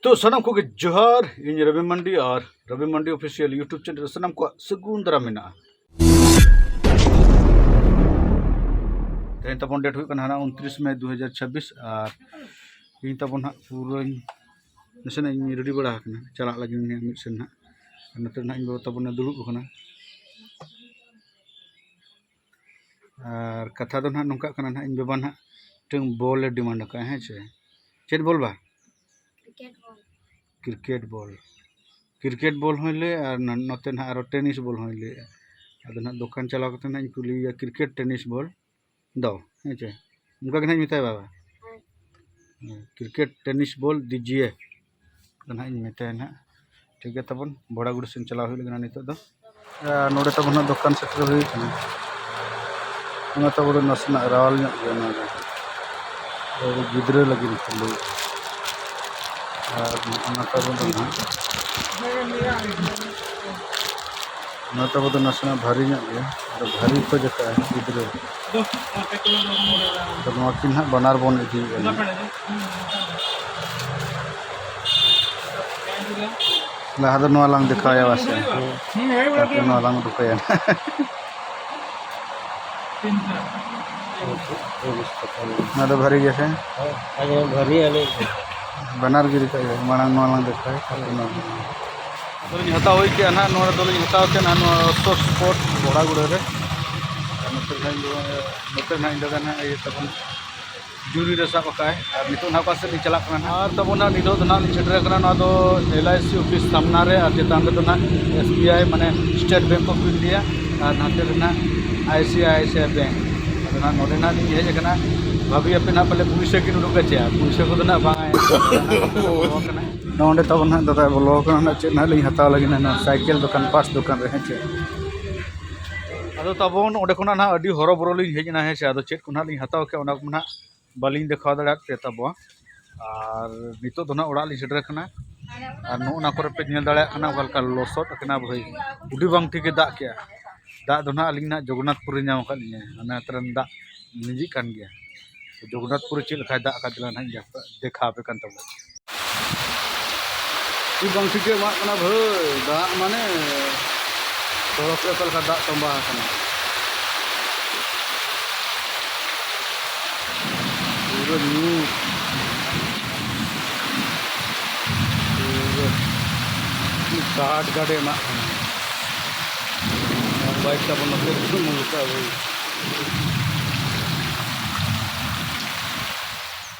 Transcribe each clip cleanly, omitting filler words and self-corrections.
तो सनम को जोहार इन रवि मंडी और रवि मंडी ऑफिशियल यूट्यूब चैनल सनम को सगुन दरा मेना तेन तबन डेट हुई कना 29 मई 2026 और इन तबन हा पूरा नसेना इन रेडी बड़ा कना चला लगी मिड सेन ना नते ना इन तबन दुड़ुब कना और कथा दो ना नोंका कना ना इन बेबा ना टंग बॉल डिमांड का है चेट बॉल बा क्रिकेट बॉल होले और नते ना आरो टेनिस बॉल होले अद ना दुकान चला कते ना कुलिया क्रिकेट टेनिस बॉल दो है चे उनका के ना मिताय बाबा क्रिकेट टेनिस बॉल दीजिए ना इन मिताय ना ठीक है तबन बड़ा गुड़ से चला हुई लगना नितो दो नोडे तबन दुकान सेटर हुई कना ना तबन नसना रावल ना गिद्रे लगी निकलो तो नसना भारी भारी को जता है गिद्रे तो नोकिन हा बनार बन इदी लहा दो नवा लांग दिखाया वासे नवा लांग दिखाया ना तो भारी जैसे भारी है बनार गिरी का मांग नवा देखा है हता हुई के ना नोरा दो हता के ना तो स्पोर्ट बड़ा गुड़े रे नोते ना इंदा ना ये तब जूरी रे सब का है और नितो ना पास से चला करना और तब ना नितो ना सेटर करना ना तो LIC ऑफिस सामना रे और चेतान रे तो ना SBI माने स्टेट बैंक ऑफ इंडिया और नाते ना ICICI बैंक ना नोडे ना ये जगना भाभी अपना पहले पुलिस की उड़ूक पुलिस को ना नोडे तब ना दादा बोलो ना चे ना लिंग हताव लगी ना साइकिल दुकान पास दुकान रे चे अदो तबन ओडे कोना ना अडी हरो बरो लिंग हेजना है से अदो चेक कोना लिंग हताव के ओना ना बालिंग देखा दड़ा पे तब और नितो दो ना ओड़ा लिंग सेटर कना और नो ना करे पे नेल दड़ा कना गलका लोसट कना भाई उडी बांग ठीक दाग के दाग दो ना लिंग ना जगन्नाथपुर नाम का लिंग ना तरन दाग निजी कान गया जगन्नाथपुर चेक लखा दाग का दिला ना देखा पे कान तब की बांग ठीक मा कना भाई दाग माने सड़क पे का दाग तंबा कना पूरा न्यू काट गाड़े मा बाइक का बन के मुलका भाई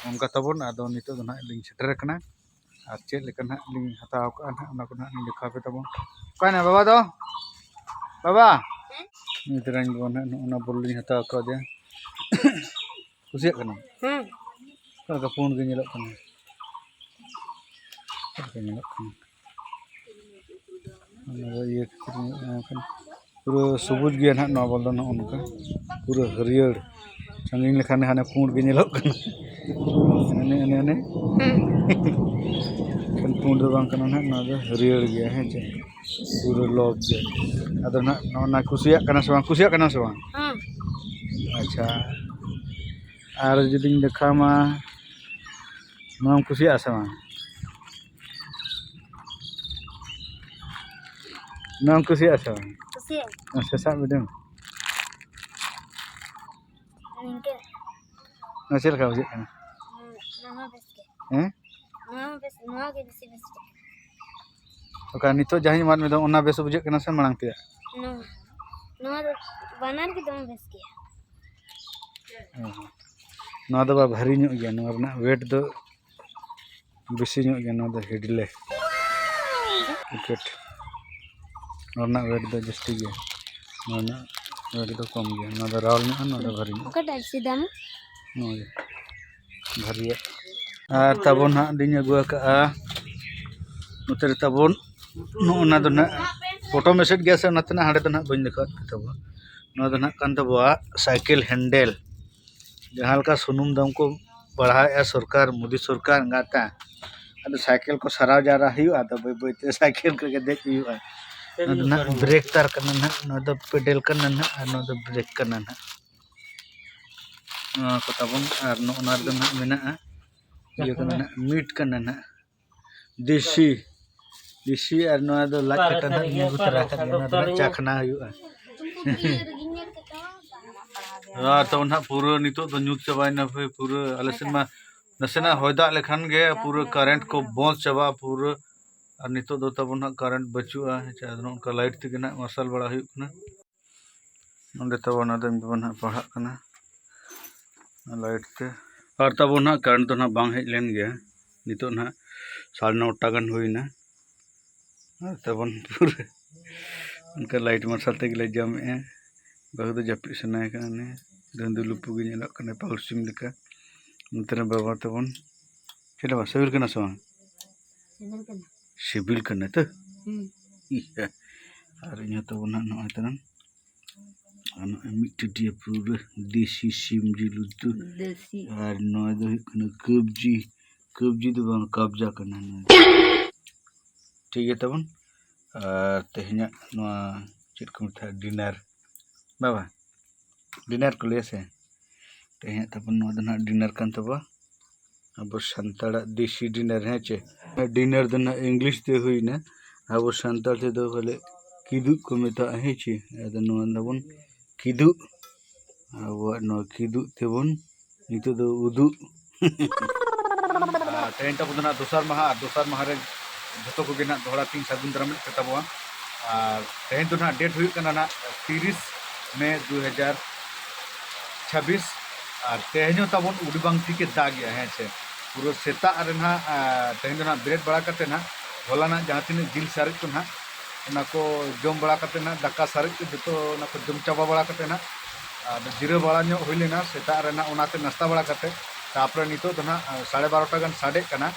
उनका तबन आदो नितो ना लिंग सेटर कना और चेक लेकन ना लिंग हताव का ना उना को ना देखा पे तबन काना बाबा दो बाबा नितरान बन ना बोल लिंग हताव का दे खुशी कना का फोन के नेलो कना ये पूरा सबुज गया ना नवा बोल ना उनका पूरा हरियर संगिंग लेखाने हाने पुंड के नेलो कना ने कन पुंड दो बांग कना ना हरियर गया है चे पूरा लॉक गया अदो ना खुशिया कना से बांग अच्छा और जदी देखा मा नाम खुशिया से बांग नाम खुशिया से बांग अच्छा सब दे ना चल का बुझे हैं ओका नितो जहां मान में दो ओना बेस बुझे कना से मांग ते बनार के दम बेस के ना दो भारी नो गया ना रना वेट दो बेसी नो गया ना दो हेडले क्रिकेट ना वेट दो जस्ती गया ना वेट दो कम गया ना दो रावल ना दो भारी ओका डाल सीधा में नो भारी और तबन ना दिन अगुआ का नोते तबन नो ना दो ना फोटो मैसेज गया से नते ना हाडे तो ना बन देखा तब ना दो ना कान तबवा साइकिल हैंडल जहाँ का सुनुम दाम को बढ़ाया सरकार मोदी सरकार गाता अद साइकिल को सराव जा रहा है तो बे बे साइकिल करके देख ना ब्रेक तार करना ना ना दो पेडल करना ना ना दो ब्रेक करना ना को तबन और नो ना दो ना मेना ये करना मीट करना ना देसी देसी और नोआ दो लाज कटा ना इन को तरह का ना दो चाखना हुआ तो ना पूरा नितो तो न्यूज चबाई ना भाई पूरा अलसन में नसेना होयदा लेखान गे पूरा करंट को बंद चबा पूरा और नितो दो तब ना करंट बचुआ चाहे उनका लाइट तक ना मार्शल बड़ा हुआ नंदे तब ना दम बना पढ़ा कना लाइट ते और तब ना करंट तो ना बांग हेज लेन गया नितो ना 9:30 गन हुईना तब पूरा उनका लाइट मार्शल तक ले जमे बहुत जपी सनाय कने धंधु लुपु गे नेलो कने पाउल सिम लेका नतरे बाबा तबन चले बा सिविल कना सवा सिविल कना तो और इन तबन ना नय तन अन मिट्टी पूरा देसी सिम जिलु तो देसी और नय दो कने कब्जी तो बांग कब्जा कना ठीक है तबन तेहना चेक को था डिनर बाबा डिनर को लेसे तेहना तबन ना डिनर कान तबा अब संताड़ा देसी डिनर है चे डिनर दना इंग्लिश ते हुई ना अब संताड़ ते दो बोले किदु को मेता है चे अद नो दबन किदु अब नो किदु तेबन नितो दो उदु तेहन तबना दोसर माह रे जतो को गेना दोहरा 3 सागुन दराम तबवा और तेहन तो ना डेट हुई कना ना 30 मई 2026 और तेहन तबन उड़ीबांग थी के दाग गया है से पूरा सेता रे ना तेहन ना ब्रेड बड़ा करते ना होला ना जहां तीन जिल सारे को ना ना को जम बड़ा करते ना दाका सारे को जतो ना को जम चाबा बड़ा करते ना जिरो बड़ा नो हुई लेना सेता रे ना उनाते नाश्ता बड़ा करते तापर नितो तो ना 12:30 गन साडे कना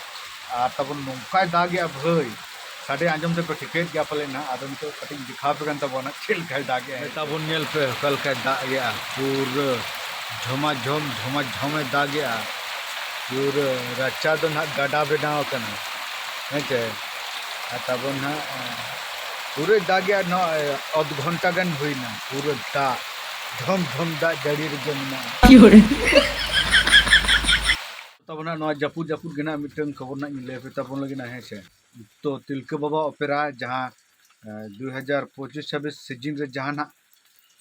तब नौका दागे भाई साढ़े आजम से ठिके गया पले ना आदम तो कटी दिखा पे तबना खेल खाए दागे तब नेल पे कल का दागे पूरा झमाझम दागे पूरा रचा तो ना गड़ा बनाव कना हेचे तब ना पूरे दागे ना आध घंटा गन हुईना पूरा दा झम दा जड़ी रे ना तब ना जपुर गेना मिटन खबर ना लेपे तब लगे है से तो तिलका बाबा ओपेरा जहाँ 2025-26 सीजन रे जहाँ ना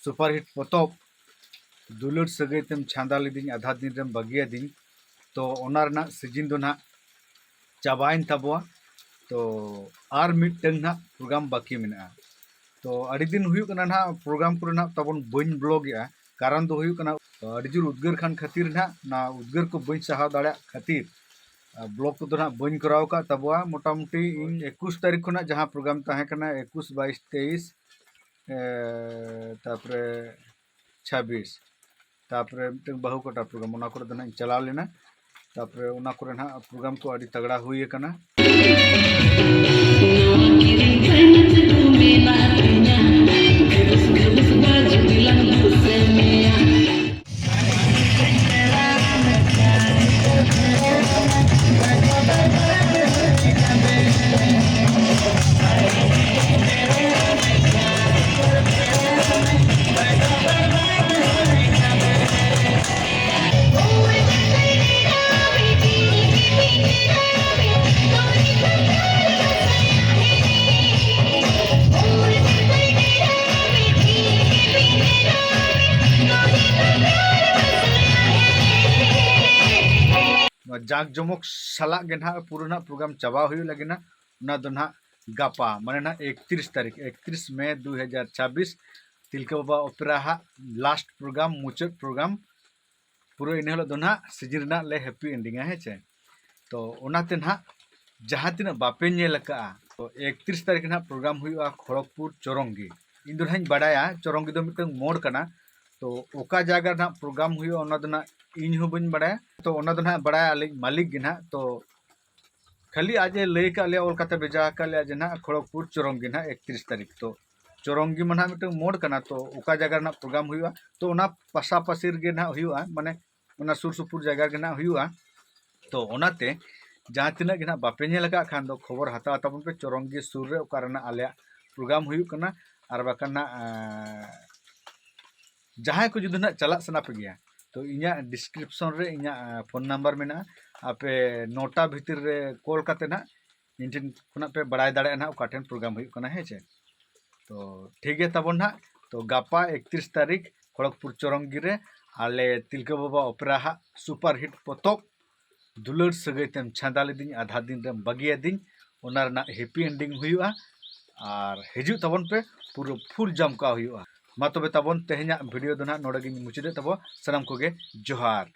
सुपरहिट पतब दुलर सगै तेम छांदा लेदी आधा दिन रेम बगिया दिन तो ओना रना सीजन दो ना चाबाइन तबवा तो आर मिटन ना प्रोग्राम बाकी मेना तो अड़ी दिन हुई कना ना प्रोग्राम को ना तबन बन ब्लॉग या कारण दो हुई कना अड़ी जोर उद्गार खान खातिर ना उद्गार को बन सहा दाड़ा खातिर ब्लॉग को ना बन कराव का तबवा मोटामुटी इन 21 तारीख को ना जहाँ प्रोग्राम तहे कना 21 22 23 तापरे 26 तापरे मिटन बहु कोटा प्रोग्राम ओना को ना चलाव लेना तापरे ओना को ना प्रोग्राम को अड़ी तगड़ा हुई कना जाक जमक साला गे ना पूरा ना प्रोग्राम चाबा हुई लगे ना ना गापा माने ना 31 तारीख 31 मई 2026 तिलका बाबा ओपेरा लास्ट प्रोग्राम मुचाद प्रोग्राम पूरा इन हलो ना सीजन ना ले हैप्पी एंडिंग है चे तो ओनाते ना जहाँ तीन बापे नेलका तो 31 तारीख ना प्रोग्राम हुआ खड़गपुर चौरंगी इन दो हाई बाडाया चौरंगी दो मिटन मोड़ कना तो ओका जगह ना प्रोग्राम हुआ ओना दो ना इन हो बन बड़ा तो ओना दो ना बड़ा मालिक गे ना तो खाली आज लई का ले ओल काते बेजा का ले आज ना खड़गपुर चौरंगी ना 31 तारीख तो चौरंगी मना मिटन मोड़ कना तो ओका जगह ना प्रोग्राम हुआ तो ओना पासा पासिर गे ना हुआ माने ओना सुर सुपुर जगह गे ना हुआ तो ओनाते जहाँ तीना गे ना बापे नेलका खान दो खबर हता तबन पे चौरंगी सुर रे ओका रना आले प्रोग्राम हुई कना और बाकना जहाँ को जुद ना चला सना पे गया तो इना डिस्क्रिप्शन रे इना फोन नंबर में आपे 9टा भीतर रे कॉल करते ना इन ठेन खुना पे बड़ाय दाड़े ना ओका ठेन प्रोग्राम हुई कना है चे तो ठीक है तबन ना तो गापा 31 तारीख खड़गपुर चौरंगी रे आले तिलका बाबा ओपेरा हा सुपर हिट पतक दुलर सगैतेम छांदा लेदिन आधा दिन रे बगिया दिन ओना रना हैप्पी एंडिंग हुआ और हिजु तबन पे पूरा फुल जमका हुआ मा तबे तबन तेहना वीडियो दो ना नोडे गिन मुचादे तबो सनम कोगे जोहार।